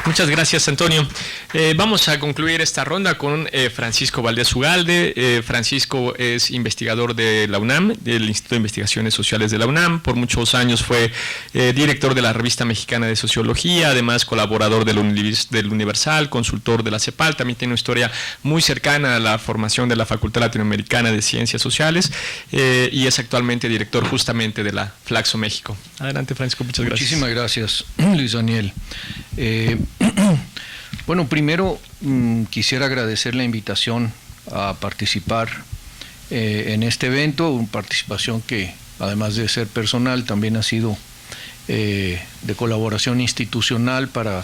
Muchas gracias, Antonio. Vamos a concluir esta ronda con Francisco Valdés Ugalde. Francisco es investigador de la UNAM, del Instituto de Investigaciones Sociales de la UNAM. Por muchos años fue director de la Revista Mexicana de Sociología, además colaborador del Universal, consultor de la CEPAL. También tiene una historia muy cercana a la formación de la Facultad Latinoamericana de Ciencias Sociales y es actualmente director justamente de la Flaxo México. Adelante, Francisco, muchas gracias. Muchísimas gracias, Luis Daniel. Bueno, primero quisiera agradecer la invitación a participar en este evento, una participación que además de ser personal también ha sido de colaboración institucional para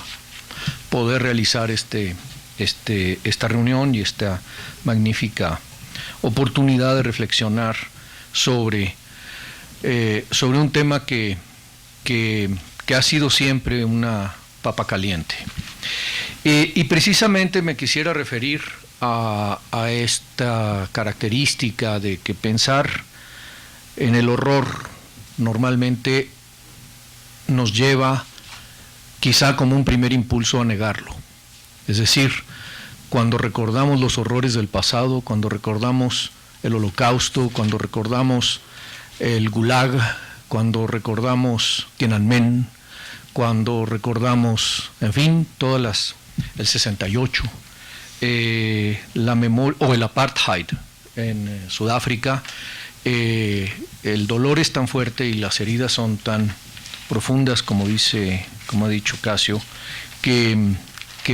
poder realizar esta reunión y esta magnífica oportunidad de reflexionar sobre un tema que ha sido siempre una papa caliente. Y precisamente me quisiera referir a esta característica de que pensar en el horror normalmente nos lleva quizá como un primer impulso a negarlo. Es decir, cuando recordamos los horrores del pasado, cuando recordamos el Holocausto, cuando recordamos el Gulag, cuando recordamos Tiananmen, cuando recordamos, en fin, el 68, la memoria, o el apartheid en Sudáfrica, el dolor es tan fuerte y las heridas son tan profundas, como ha dicho Casio, que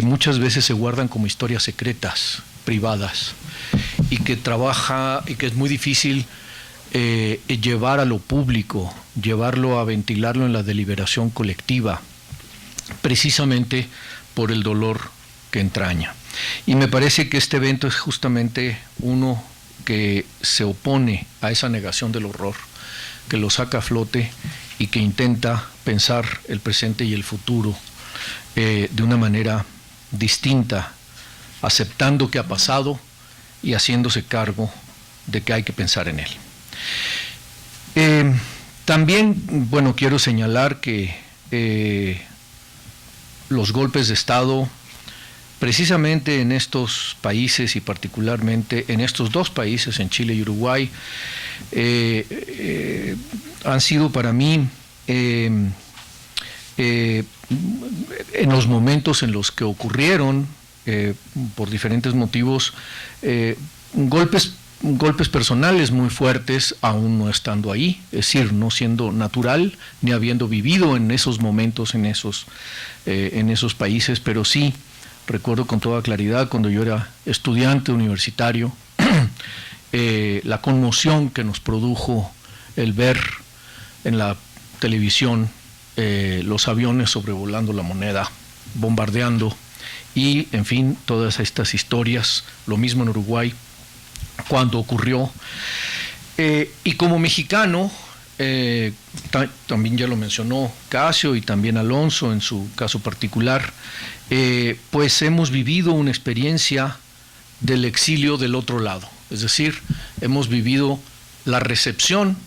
muchas veces se guardan como historias secretas, privadas, y que es muy difícil llevar a lo público, llevarlo a ventilarlo en la deliberación colectiva, precisamente por el dolor que entraña. Y me parece que este evento es justamente uno que se opone a esa negación del horror, que lo saca a flote y que intenta pensar el presente y el futuro de una manera distinta, aceptando que ha pasado y haciéndose cargo de que hay que pensar en él. También, bueno, quiero señalar que los golpes de Estado, precisamente en estos países y particularmente en estos dos países, en Chile y Uruguay, han sido para mí, en los momentos en los que ocurrieron, por diferentes motivos, golpes personales muy fuertes, aún no estando ahí, es decir, no siendo natural, ni habiendo vivido en esos momentos, en esos países, pero sí recuerdo con toda claridad cuando yo era estudiante universitario, la conmoción que nos produjo el ver en la televisión los aviones sobrevolando La Moneda, bombardeando, y en fin, todas estas historias, lo mismo en Uruguay, cuando ocurrió. Y como mexicano, también ya lo mencionó Casio y también Alonso en su caso particular, pues hemos vivido una experiencia del exilio del otro lado, es decir, hemos vivido la recepción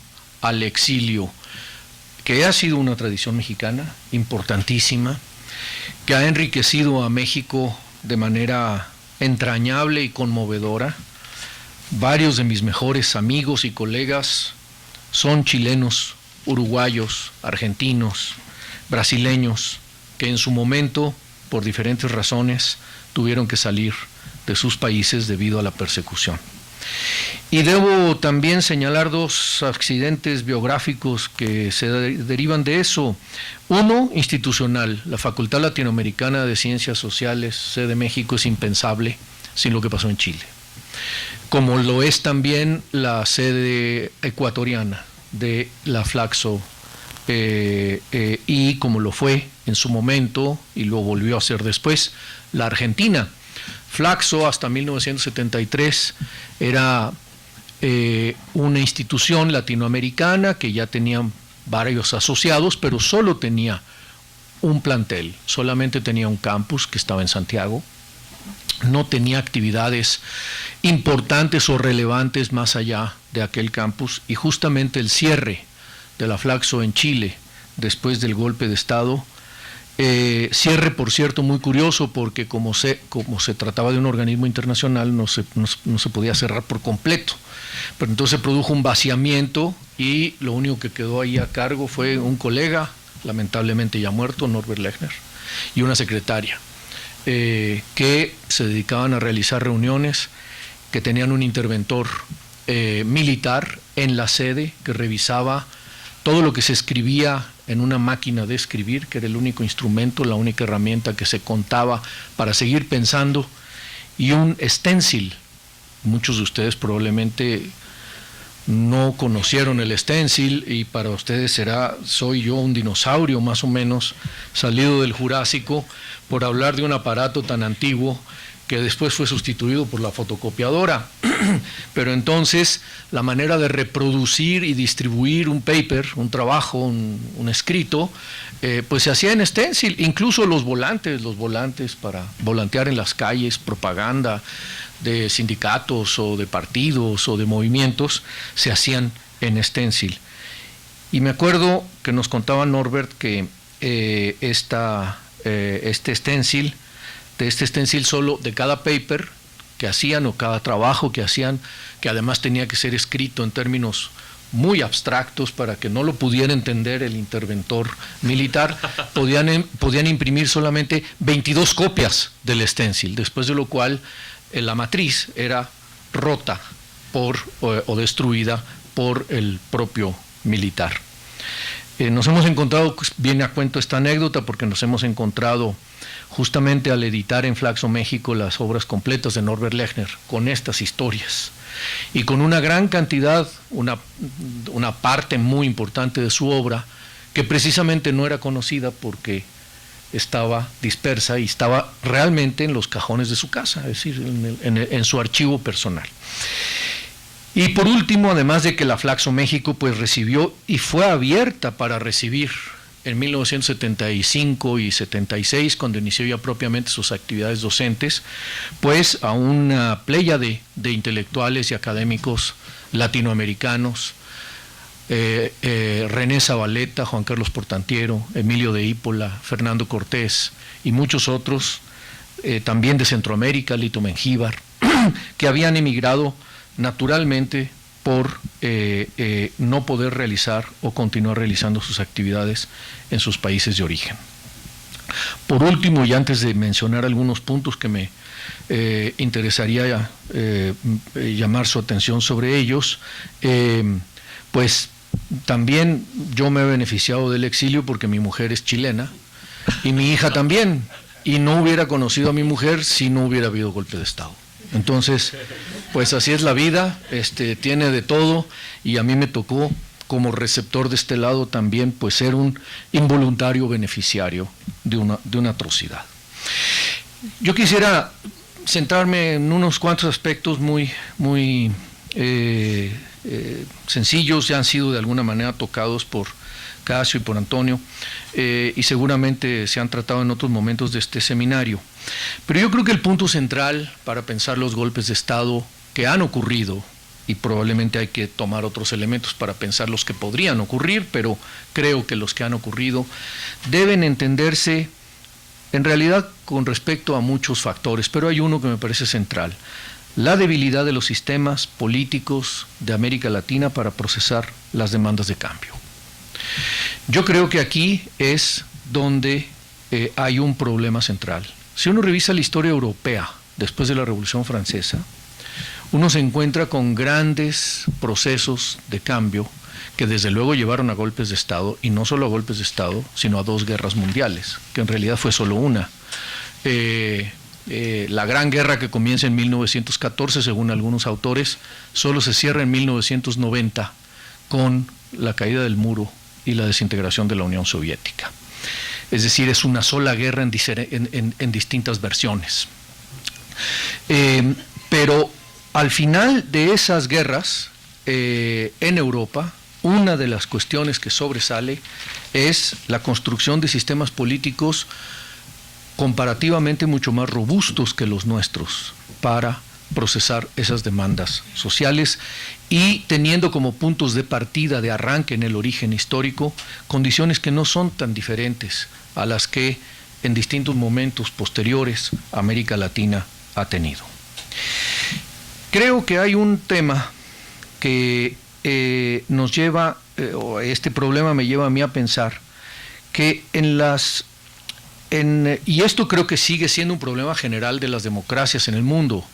al exilio, que ha sido una tradición mexicana importantísima, que ha enriquecido a México de manera entrañable y conmovedora. Varios de mis mejores amigos y colegas son chilenos, uruguayos, argentinos, brasileños, que en su momento, por diferentes razones, tuvieron que salir de sus países debido a la persecución. Y debo también señalar dos accidentes biográficos que se derivan de eso. Uno, institucional. La Facultad Latinoamericana de Ciencias Sociales, sede México, es impensable sin lo que pasó en Chile. Como lo es también la sede ecuatoriana de la Flaxo, y como lo fue en su momento, y lo volvió a hacer después, la Argentina. Flaxo hasta 1973 era una institución latinoamericana que ya tenía varios asociados, pero solo tenía un plantel, solamente tenía un campus que estaba en Santiago, no tenía actividades importantes o relevantes más allá de aquel campus, y justamente el cierre de la Flaxo en Chile después del golpe de Estado Cierre, por cierto, muy curioso, porque como se trataba de un organismo internacional, no se podía cerrar por completo. Pero entonces se produjo un vaciamiento y lo único que quedó ahí a cargo fue un colega, lamentablemente ya muerto, Norbert Lechner, y una secretaria, que se dedicaban a realizar reuniones, que tenían un interventor militar en la sede que revisaba todo lo que se escribía en una máquina de escribir, que era el único instrumento, la única herramienta que se contaba para seguir pensando, y un stencil. Muchos de ustedes probablemente no conocieron el stencil, y para ustedes soy yo un dinosaurio más o menos salido del Jurásico por hablar de un aparato tan antiguo que después fue sustituido por la fotocopiadora. Pero entonces la manera de reproducir y distribuir un paper, un trabajo, un escrito, pues se hacía en stencil. Incluso los volantes para volantear en las calles, propaganda de sindicatos o de partidos o de movimientos, se hacían en stencil. Y me acuerdo que nos contaba Norbert que este stencil solo de cada paper que hacían o cada trabajo que hacían, que además tenía que ser escrito en términos muy abstractos para que no lo pudiera entender el interventor militar, podían imprimir solamente 22 copias del stencil, después de lo cual la matriz era rota o destruida por el propio militar. Nos hemos encontrado, viene a cuento esta anécdota, porque nos hemos encontrado justamente al editar en Flaxo, México, las obras completas de Norbert Lechner, con estas historias, y con una gran cantidad, una parte muy importante de su obra, que precisamente no era conocida porque estaba dispersa y estaba realmente en los cajones de su casa, es decir, en su archivo personal. Y por último, además de que la Flaxo México pues recibió y fue abierta para recibir en 1975 y 76, cuando inició ya propiamente sus actividades docentes, pues a una pléyade de intelectuales y académicos latinoamericanos, René Zabaleta, Juan Carlos Portantiero, Emilio de Ípola, Fernando Cortés y muchos otros, también de Centroamérica, Lito Mengíbar, que habían emigrado naturalmente por no poder realizar o continuar realizando sus actividades en sus países de origen. Por último, y antes de mencionar algunos puntos que me interesaría llamar su atención sobre ellos, pues también yo me he beneficiado del exilio porque mi mujer es chilena y mi hija también, y no hubiera conocido a mi mujer si no hubiera habido golpe de Estado. Entonces, pues así es la vida, tiene de todo, y a mí me tocó, como receptor de este lado también, pues ser un involuntario beneficiario de una atrocidad. Yo quisiera centrarme en unos cuantos aspectos muy sencillos, ya han sido de alguna manera tocados por Casio y por Antonio, y seguramente se han tratado en otros momentos de este seminario. Pero yo creo que el punto central para pensar los golpes de Estado que han ocurrido, y probablemente hay que tomar otros elementos para pensar los que podrían ocurrir, pero creo que los que han ocurrido deben entenderse en realidad con respecto a muchos factores, pero hay uno que me parece central: la debilidad de los sistemas políticos de América Latina para procesar las demandas de cambio. Yo creo que aquí es donde hay un problema central. Si uno revisa la historia europea después de la Revolución Francesa, uno se encuentra con grandes procesos de cambio que desde luego llevaron a golpes de Estado, y no solo a golpes de Estado, sino a 2 guerras mundiales, que en realidad fue solo una. La Gran Guerra, que comienza en 1914, según algunos autores, solo se cierra en 1990 con la caída del muro y la desintegración de la Unión Soviética. Es decir, es una sola guerra en distintas versiones. Pero al final de esas guerras, en Europa, una de las cuestiones que sobresale es la construcción de sistemas políticos comparativamente mucho más robustos que los nuestros para procesar esas demandas sociales, y teniendo como puntos de partida, de arranque en el origen histórico, condiciones que no son tan diferentes a las que en distintos momentos posteriores América Latina ha tenido. Creo que hay un tema que nos lleva, o este problema me lleva a mí a pensar que y esto creo que sigue siendo un problema general de las democracias en el mundo.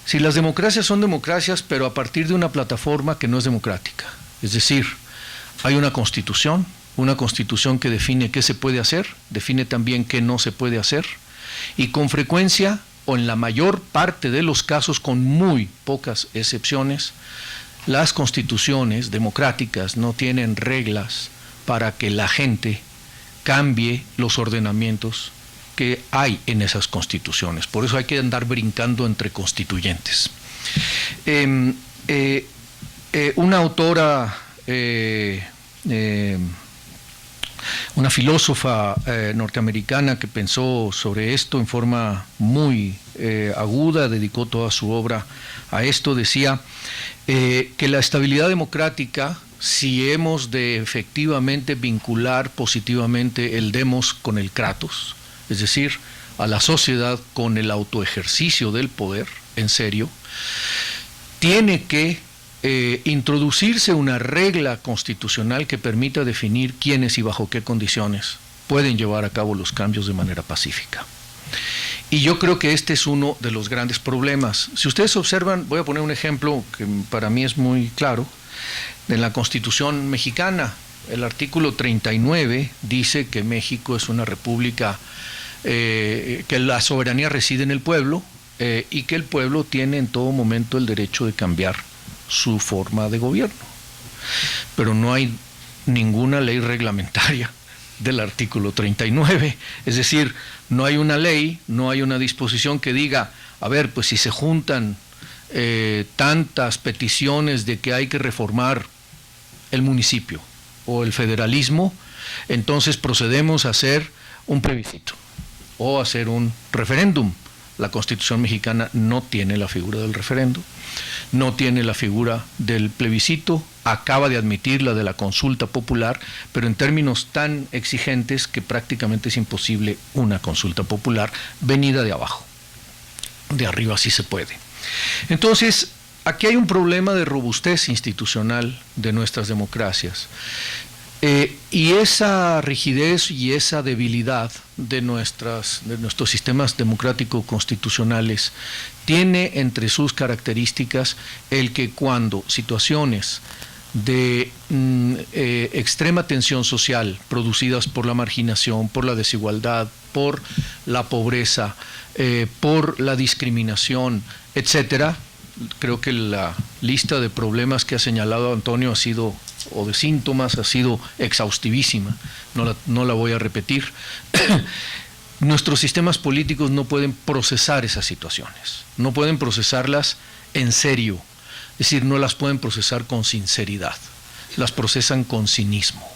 Si las democracias son democracias, pero a partir de una plataforma que no es democrática, es decir, hay una constitución que define qué se puede hacer, define también qué no se puede hacer, y con frecuencia, o en la mayor parte de los casos, con muy pocas excepciones, las constituciones democráticas no tienen reglas para que la gente cambie los ordenamientos que hay en esas constituciones. Por eso hay que andar brincando entre constituyentes. Una autora, una filósofa norteamericana que pensó sobre esto en forma muy aguda, dedicó toda su obra a esto, decía que la estabilidad democrática, si hemos de efectivamente vincular positivamente el demos con el kratos, es decir, a la sociedad con el autoejercicio del poder, en serio, tiene que introducirse una regla constitucional que permita definir quiénes y bajo qué condiciones pueden llevar a cabo los cambios de manera pacífica. Y yo creo que este es uno de los grandes problemas. Si ustedes observan, voy a poner un ejemplo que para mí es muy claro, de la Constitución mexicana. El artículo 39 dice que México es una república, que la soberanía reside en el pueblo y que el pueblo tiene en todo momento el derecho de cambiar su forma de gobierno. Pero no hay ninguna ley reglamentaria del artículo 39, es decir, no hay una ley, no hay una disposición que diga, a ver, pues si se juntan tantas peticiones de que hay que reformar el municipio o el federalismo, entonces procedemos a hacer un plebiscito o a hacer un referéndum. La Constitución mexicana no tiene la figura del referéndum, no tiene la figura del plebiscito, acaba de admitir la de la consulta popular, pero en términos tan exigentes que prácticamente es imposible una consulta popular venida de abajo. De arriba sí se puede. Entonces, aquí hay un problema de robustez institucional de nuestras democracias. Y esa rigidez y esa debilidad de nuestros sistemas democráticos constitucionales tiene entre sus características el que cuando situaciones de extrema tensión social producidas por la marginación, por la desigualdad, por la pobreza, por la discriminación, etcétera, creo que la lista de problemas que ha señalado Antonio ha sido, o de síntomas, ha sido exhaustivísima, no la voy a repetir. Nuestros sistemas políticos no pueden procesar esas situaciones, no pueden procesarlas en serio, es decir, no las pueden procesar con sinceridad, las procesan con cinismo.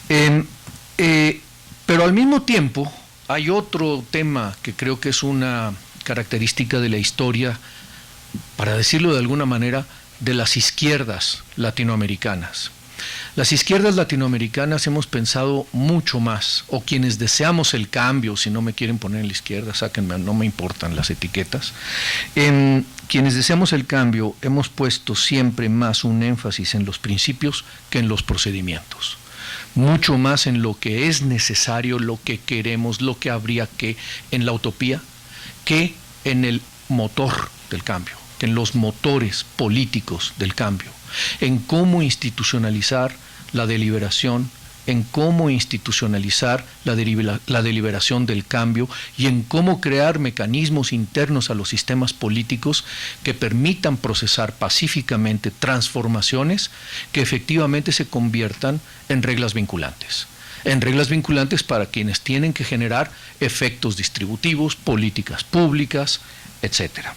Pero al mismo tiempo hay otro tema que creo que es una característica de la historia, para decirlo de alguna manera, de las izquierdas latinoamericanas. Las izquierdas latinoamericanas hemos pensado mucho más, o quienes deseamos el cambio, si no me quieren poner en la izquierda, sáquenme, no me importan las etiquetas. Quienes deseamos el cambio hemos puesto siempre más un énfasis en los principios que en los procedimientos. Mucho más en lo que es necesario, lo que queremos, lo que habría que, en la utopía, que en el motor del cambio, que en los motores políticos del cambio, en cómo institucionalizar la deliberación, en cómo institucionalizar la deliberación del cambio y en cómo crear mecanismos internos a los sistemas políticos que permitan procesar pacíficamente transformaciones que efectivamente se conviertan en reglas vinculantes. En reglas vinculantes para quienes tienen que generar efectos distributivos, políticas públicas, etc.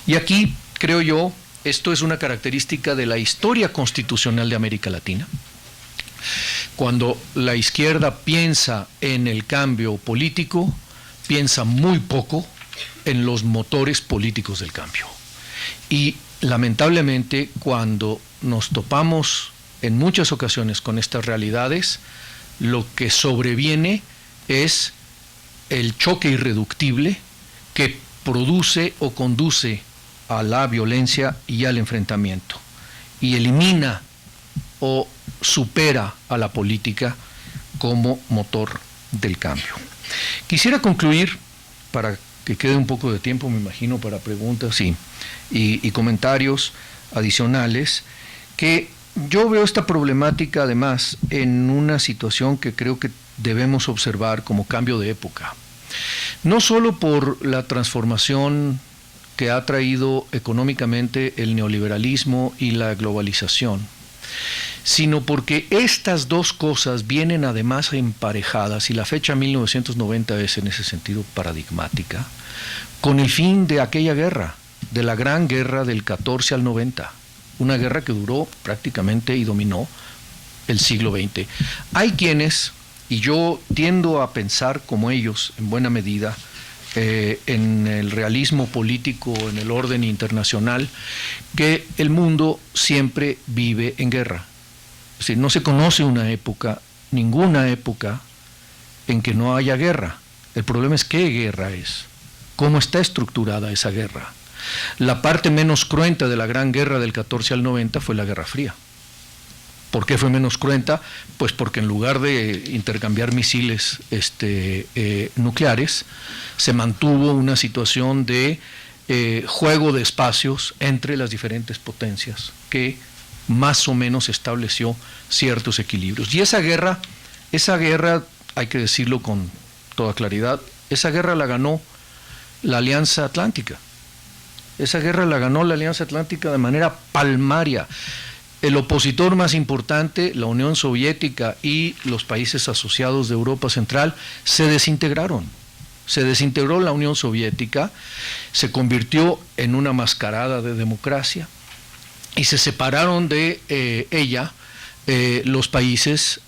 Y aquí, creo yo, esto es una característica de la historia constitucional de América Latina. Cuando la izquierda piensa en el cambio político, piensa muy poco en los motores políticos del cambio. Y lamentablemente, cuando nos topamos en muchas ocasiones con estas realidades, lo que sobreviene es el choque irreductible que produce o conduce a la violencia y al enfrentamiento, y elimina o supera a la política como motor del cambio. Quisiera concluir, para que quede un poco de tiempo, me imagino, para preguntas y comentarios adicionales, que yo veo esta problemática además en una situación que creo que debemos observar como cambio de época. No solo por la transformación que ha traído económicamente el neoliberalismo y la globalización, sino porque estas dos cosas vienen además emparejadas, y la fecha 1990 es en ese sentido paradigmática, con el fin de aquella guerra, de la gran guerra del 14 al 90, una guerra que duró prácticamente y dominó el siglo XX. Hay quienes, y yo tiendo a pensar como ellos en buena medida, en el realismo político, en el orden internacional, que el mundo siempre vive en guerra. Es decir, no se conoce una época, ninguna época, en que no haya guerra. El problema es qué guerra es, cómo está estructurada esa guerra. La parte menos cruenta de la gran guerra del 14 al 90 fue la Guerra Fría. ¿Por qué fue menos cruenta? Pues porque en lugar de intercambiar misiles nucleares, se mantuvo una situación de juego de espacios entre las diferentes potencias que más o menos estableció ciertos equilibrios. Y esa guerra, hay que decirlo con toda claridad, esa guerra la ganó la Alianza Atlántica. Esa guerra la ganó la Alianza Atlántica de manera palmaria. El opositor más importante, la Unión Soviética y los países asociados de Europa Central, se desintegraron. Se desintegró la Unión Soviética, se convirtió en una mascarada de democracia y se separaron de ella los países